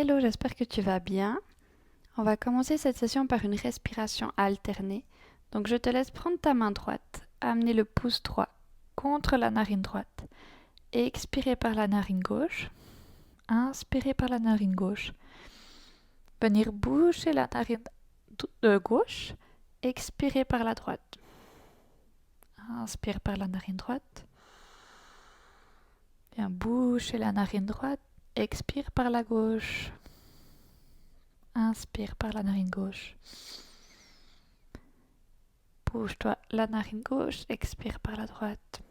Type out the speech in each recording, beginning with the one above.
Hello, j'espère que tu vas bien. On va commencer cette session par une respiration alternée. Donc je te laisse prendre ta main droite, amener le pouce droit contre la narine droite et expirer par la narine gauche. Inspirer par la narine gauche. Venir boucher la narine gauche. Expirer par la droite. Inspire par la narine droite. Viens boucher la narine droite. Expire par la gauche. Inspire par la narine gauche. Bouge-toi la narine gauche, expire par la droite.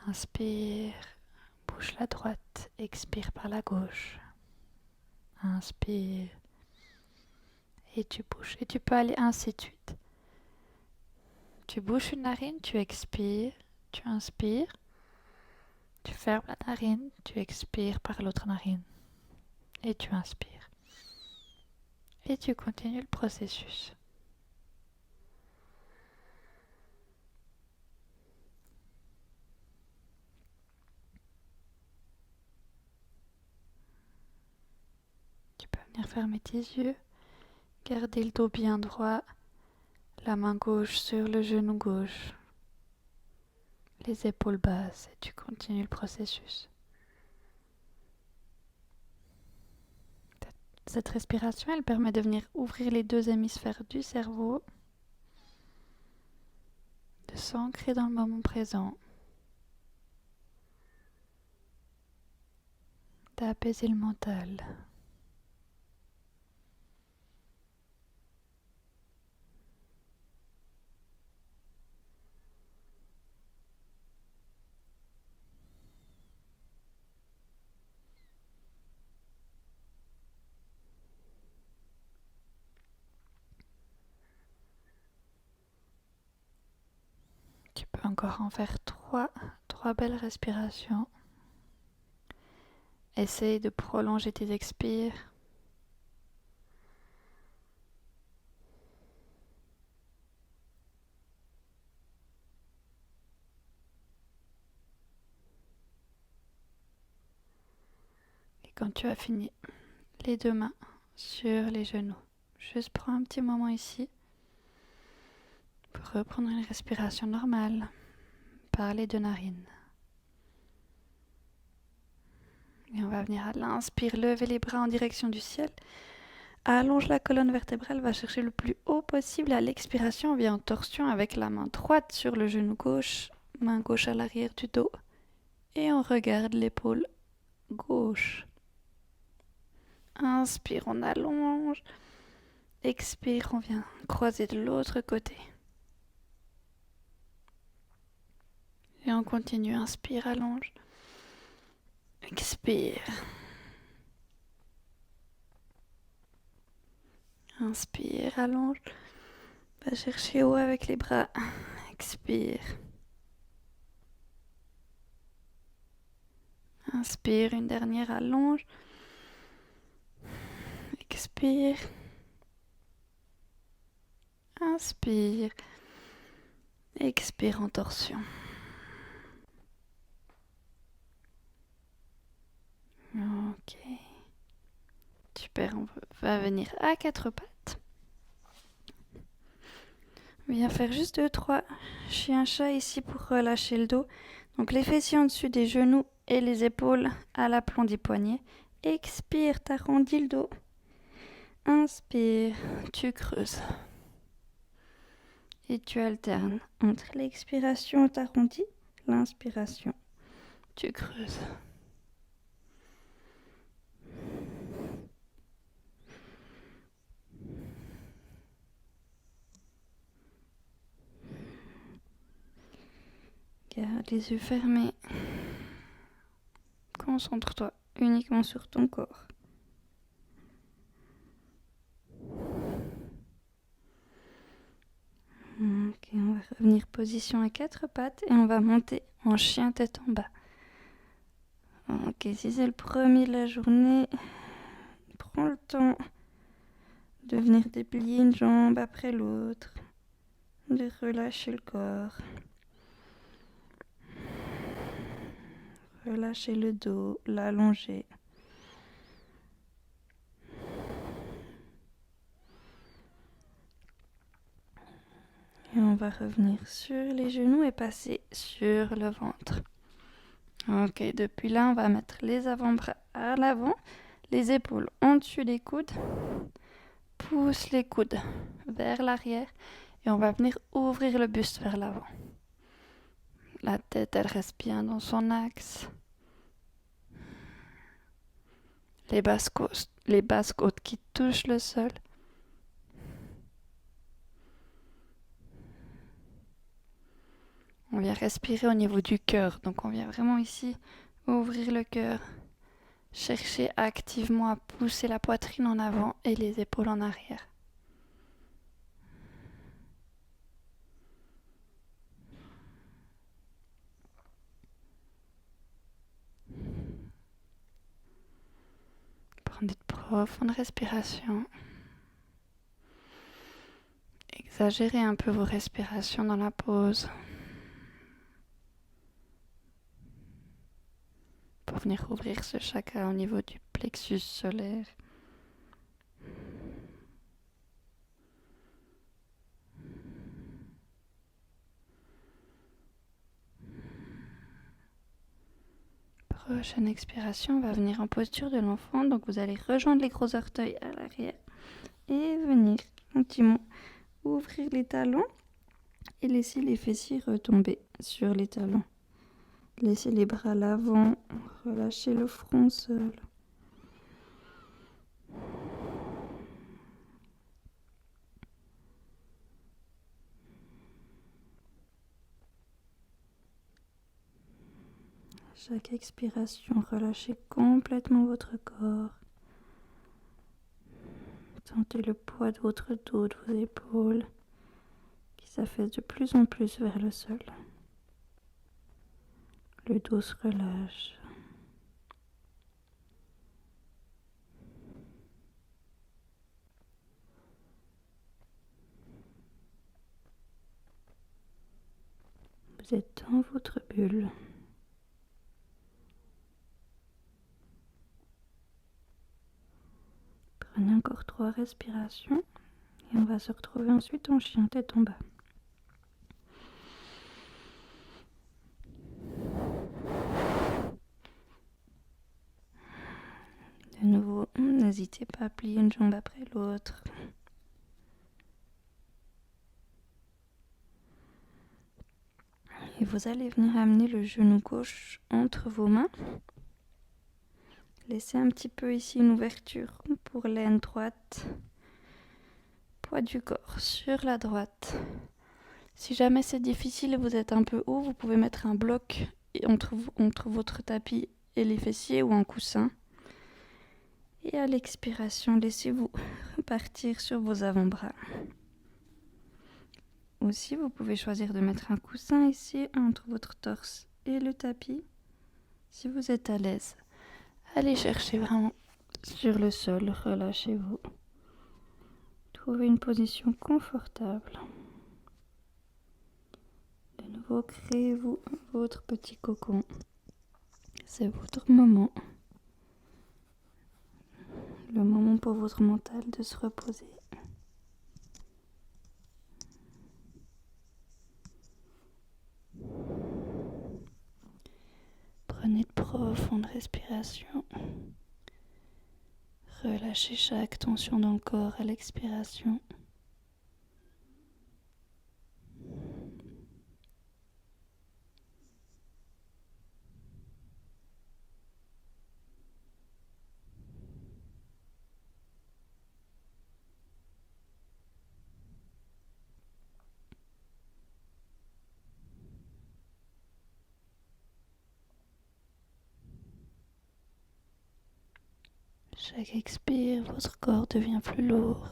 Inspire, bouge la droite, expire par la gauche. Inspire. Et tu bouges. Et tu peux aller ainsi de suite. Tu bouges une narine, tu expires, tu inspires. Tu fermes la narine, tu expires par l'autre narine. Et tu inspires. Et tu continues le processus. Tu peux venir fermer tes yeux. Garder le dos bien droit. La main gauche sur le genou gauche. Les épaules basses et tu continues le processus. Cette respiration, elle permet de venir ouvrir les deux hémisphères du cerveau, de s'ancrer dans le moment présent, d'apaiser le mental. Tu peux encore en faire trois belles respirations. Essaye de prolonger tes expires. Et quand tu as fini, les deux mains sur les genoux. Juste prends un petit moment ici pour reprendre une respiration normale par les deux narines. Et on va venir à l'inspire, lever les bras en direction du ciel. Allonge la colonne vertébrale, va chercher le plus haut possible. À l'expiration, on vient en torsion avec la main droite sur le genou gauche, main gauche à l'arrière du dos. Et on regarde l'épaule gauche. Inspire, on allonge. Expire, on vient croiser de l'autre côté. Et on continue, inspire, allonge. Expire. Inspire, allonge. Va chercher haut avec les bras. Expire. Inspire, une dernière allonge. Expire. Inspire. Expire en torsion. Ok. Super, on va venir à quatre pattes. Viens faire juste 2-3 chien-chat ici pour relâcher le dos. Donc les fessiers en dessus des genoux et les épaules à l'aplomb des poignets. Expire, t'arrondis le dos. Inspire, tu creuses. Et tu alternes entre l'expiration, t'arrondis, l'inspiration, tu creuses. Garde les yeux fermés. Concentre-toi uniquement sur ton corps. Ok, on va revenir position à quatre pattes et on va monter en chien tête en bas. Ok, si c'est le premier de la journée, prends le temps de venir déplier une jambe après l'autre, de relâcher le corps. Relâchez le dos, l'allonger. Et on va revenir sur les genoux et passer sur le ventre. Ok, depuis là, on va mettre les avant-bras à l'avant, les épaules en dessus des coudes. Pousse les coudes vers l'arrière et on va venir ouvrir le buste vers l'avant. La tête, elle reste bien dans son axe. Les basses côtes qui touchent le sol. On vient respirer au niveau du cœur. Donc on vient vraiment ici ouvrir le cœur. Chercher activement à pousser la poitrine en avant et les épaules en arrière. Prenez de profondes respirations. Exagérez un peu vos respirations dans la pause. Pour venir ouvrir ce chakra au niveau du plexus solaire. Prochaine expiration, on va venir en posture de l'enfant. Donc vous allez rejoindre les gros orteils à l'arrière et venir gentiment ouvrir les talons et laisser les fessiers retomber sur les talons. Laissez les bras à l'avant, relâchez le front seul. Chaque expiration, relâchez complètement votre corps. Sentez le poids de votre dos, de vos épaules, qui s'affaisse de plus en plus vers le sol. Le dos se relâche. Vous êtes dans votre bulle. Prenez encore 3 respirations et on va se retrouver ensuite en chien tête en bas. De nouveau, n'hésitez pas à plier une jambe après l'autre. Et vous allez venir amener le genou gauche entre vos mains. Laissez un petit peu ici une ouverture pour l'aine droite. Poids du corps sur la droite. Si jamais c'est difficile et vous êtes un peu haut, vous pouvez mettre un bloc entre votre tapis et les fessiers ou un coussin. Et à l'expiration, laissez-vous repartir sur vos avant-bras. Aussi, vous pouvez choisir de mettre un coussin ici entre votre torse et le tapis. Si vous êtes à l'aise, allez chercher vraiment sur le sol, relâchez-vous. Trouvez une position confortable. De nouveau, créez-vous votre petit cocon. C'est votre moment. Le moment pour votre mental de se reposer. Prenez de profondes respirations. Relâchez chaque tension dans le corps à l'expiration. Chaque expire, votre corps devient plus lourd.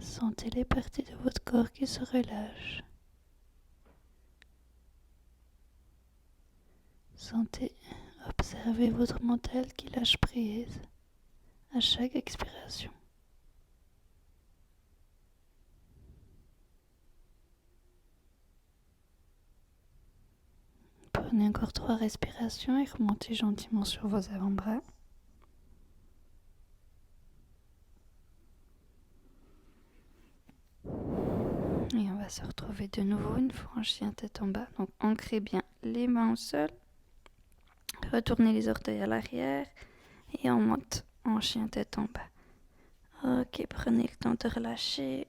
Sentez les parties de votre corps qui se relâchent. Sentez Observez votre mental qui lâche prise à chaque expiration. Prenez encore 3 respirations et remontez gentiment sur vos avant-bras. Et on va se retrouver de nouveau une fois en chien tête en bas. Donc ancrez bien les mains au sol. Retournez les orteils à l'arrière et on monte en chien tête en bas. Ok, prenez le temps de relâcher.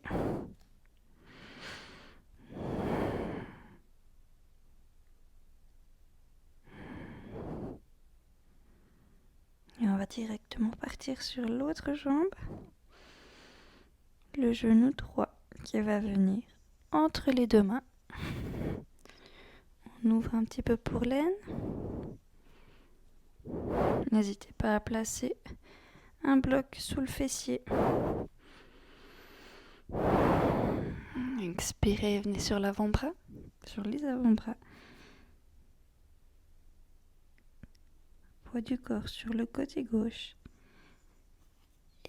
Et on va directement partir sur l'autre jambe. Le genou droit qui va venir entre les deux mains. On ouvre un petit peu pour l'aine. N'hésitez pas à placer un bloc sous le fessier. Expirez, venez sur l'avant-bras, sur les avant-bras. Poids du corps sur le côté gauche.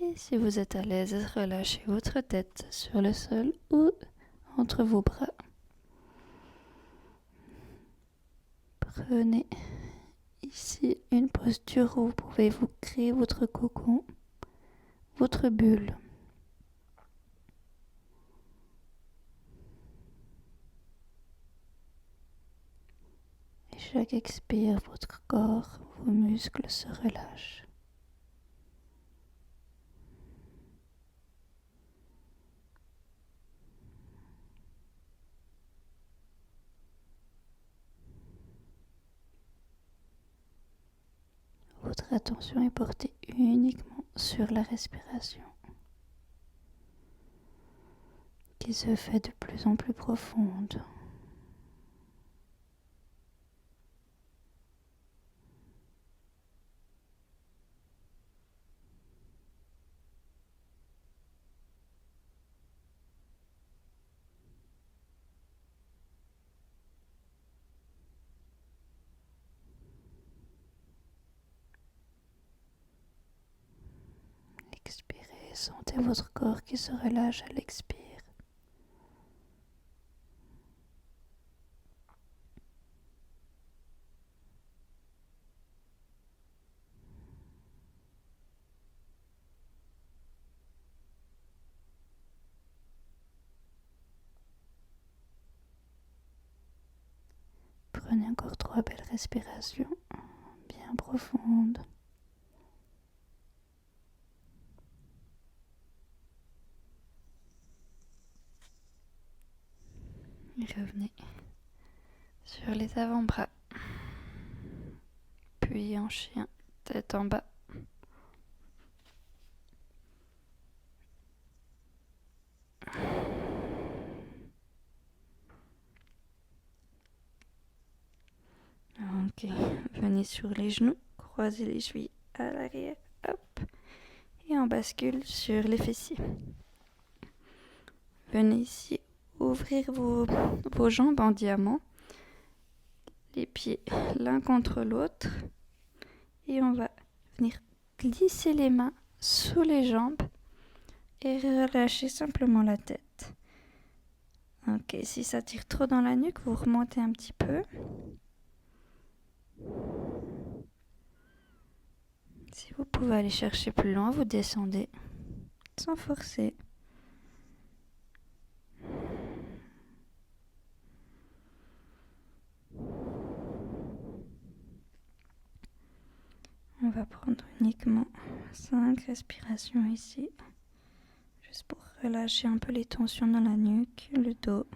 Et si vous êtes à l'aise, relâchez votre tête sur le sol ou entre vos bras. Prenez ici une posture où vous pouvez vous créer votre cocon, votre bulle. Et chaque expire, votre corps, vos muscles se relâchent. Votre attention est portée uniquement sur la respiration, qui se fait de plus en plus profonde. Expirez, sentez votre corps qui se relâche à l'expire. Prenez encore 3 belles respirations, bien profondes. Et revenez sur les avant-bras, puis en chien, tête en bas. Ok, venez sur les genoux, croisez les chevilles à l'arrière, hop, et on bascule sur les fessiers. Venez ici ouvrir vos jambes en diamant, les pieds l'un contre l'autre, et on va venir glisser les mains sous les jambes et relâcher simplement la tête. Ok, si ça tire trop dans la nuque, vous remontez un petit peu. Si vous pouvez aller chercher plus loin, vous descendez sans forcer. On va prendre uniquement 5 respirations ici, juste pour relâcher un peu les tensions dans la nuque, le dos.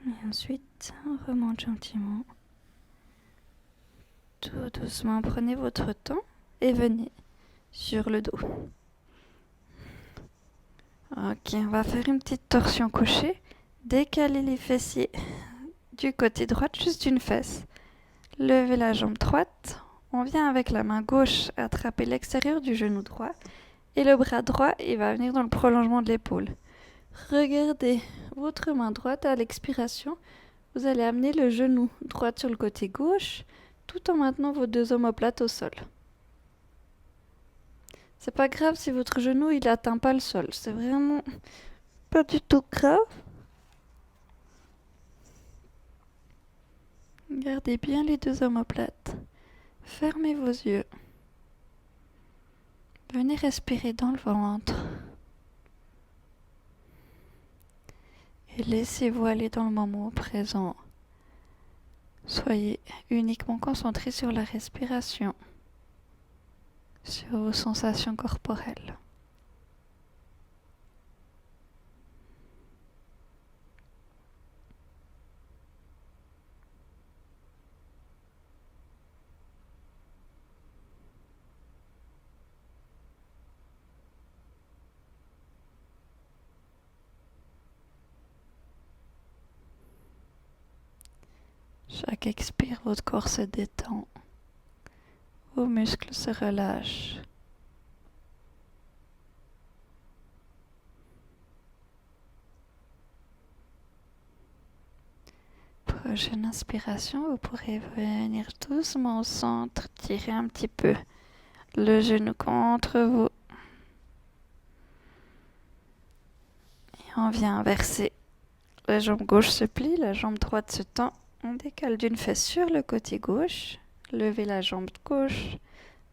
Et ensuite, on remonte gentiment. Tout doucement, prenez votre temps et venez sur le dos. Ok, on va faire une petite torsion couchée. Décalez les fessiers du côté droit, juste une fesse. Levez la jambe droite, On vient avec la main gauche attraper l'extérieur du genou droit et le bras droit, il va venir dans le prolongement de l'épaule. Regardez votre main droite à l'expiration. Vous allez amener le genou droit sur le côté gauche tout en maintenant vos deux omoplates au sol. C'est pas grave si votre genou il atteint pas le sol, c'est vraiment pas du tout grave. Gardez bien les deux omoplates. Fermez vos yeux. Venez respirer dans le ventre. Et laissez-vous aller dans le moment présent. Soyez uniquement concentré sur la respiration, sur vos sensations corporelles. Chaque expire, votre corps se détend. Vos muscles se relâchent. Prochaine inspiration, vous pourrez venir doucement au centre, tirer un petit peu le genou contre vous. Et on vient inverser. La jambe gauche se plie, la jambe droite se tend. On décale d'une fesse sur le côté gauche. Levez la jambe gauche.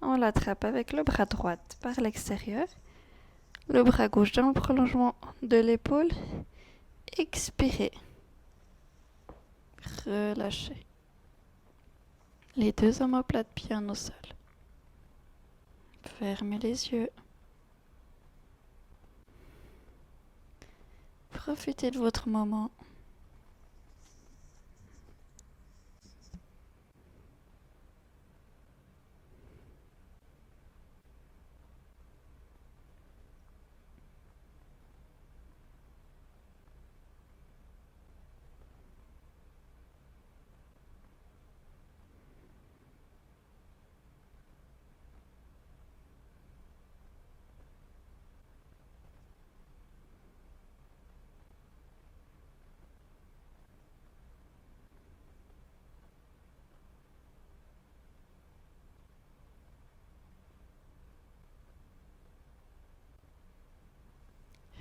On l'attrape avec le bras droit par l'extérieur. Le bras gauche dans le prolongement de l'épaule. Expirez. Relâchez. Les deux omoplates bien au sol. Fermez les yeux. Profitez de votre moment.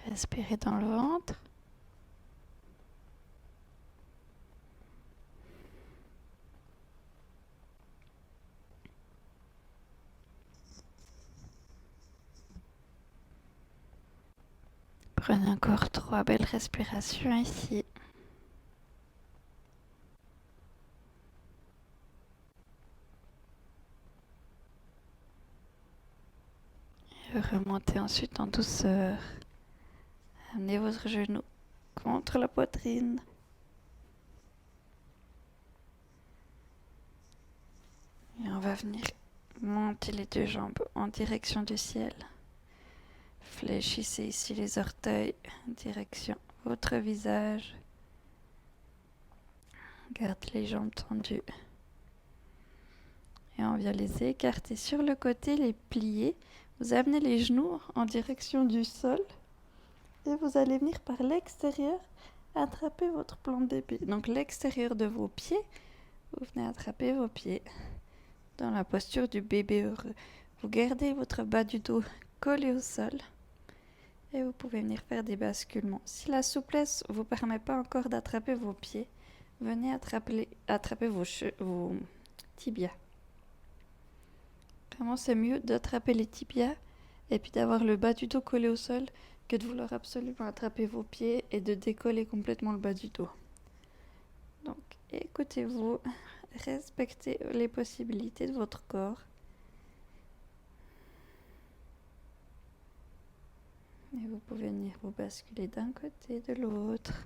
Respirez dans le ventre. Prenez encore 3 belles respirations ici. Et remontez ensuite en douceur. Amenez votre genou contre la poitrine. Et on va venir monter les deux jambes en direction du ciel. Fléchissez ici les orteils en direction votre visage. Gardez les jambes tendues. Et on vient les écarter sur le côté, les plier. Vous amenez les genoux en direction du sol. Et vous allez venir par l'extérieur attraper votre plante des pieds. Donc l'extérieur de vos pieds, vous venez attraper vos pieds dans la posture du bébé heureux. Vous gardez votre bas du dos collé au sol et vous pouvez venir faire des basculements. Si la souplesse ne vous permet pas encore d'attraper vos pieds, venez attraper vos tibias. Vraiment, c'est mieux d'attraper les tibias et puis d'avoir le bas du dos collé au sol que de vouloir absolument attraper vos pieds et de décoller complètement le bas du dos. Donc, écoutez-vous, respectez les possibilités de votre corps. Et vous pouvez venir vous basculer d'un côté et de l'autre.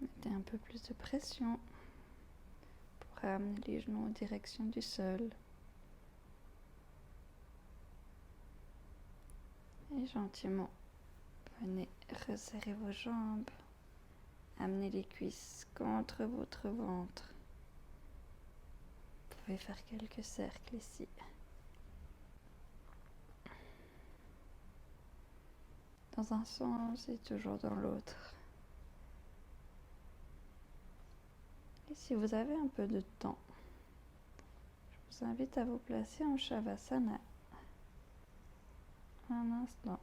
Mettez un peu plus de pression pour amener les genoux en direction du sol. Et gentiment, venez resserrer vos jambes. Amenez les cuisses contre votre ventre. Vous pouvez faire quelques cercles ici. Dans un sens et toujours dans l'autre. Et si vous avez un peu de temps, je vous invite à vous placer en Shavasana. Un instant.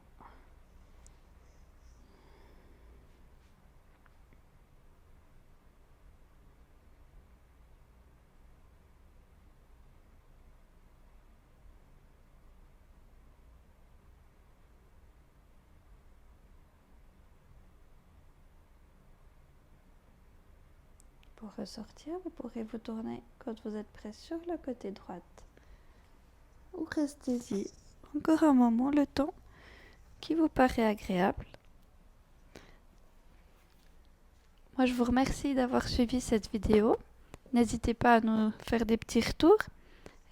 Pour ressortir, vous pourrez vous tourner quand vous êtes prêt sur le côté droit. Ou restez-y encore un moment, le temps qui vous paraît agréable. Moi, je vous remercie d'avoir suivi cette vidéo. N'hésitez pas à nous faire des petits retours.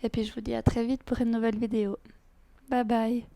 Et puis, je vous dis à très vite pour une nouvelle vidéo. Bye bye.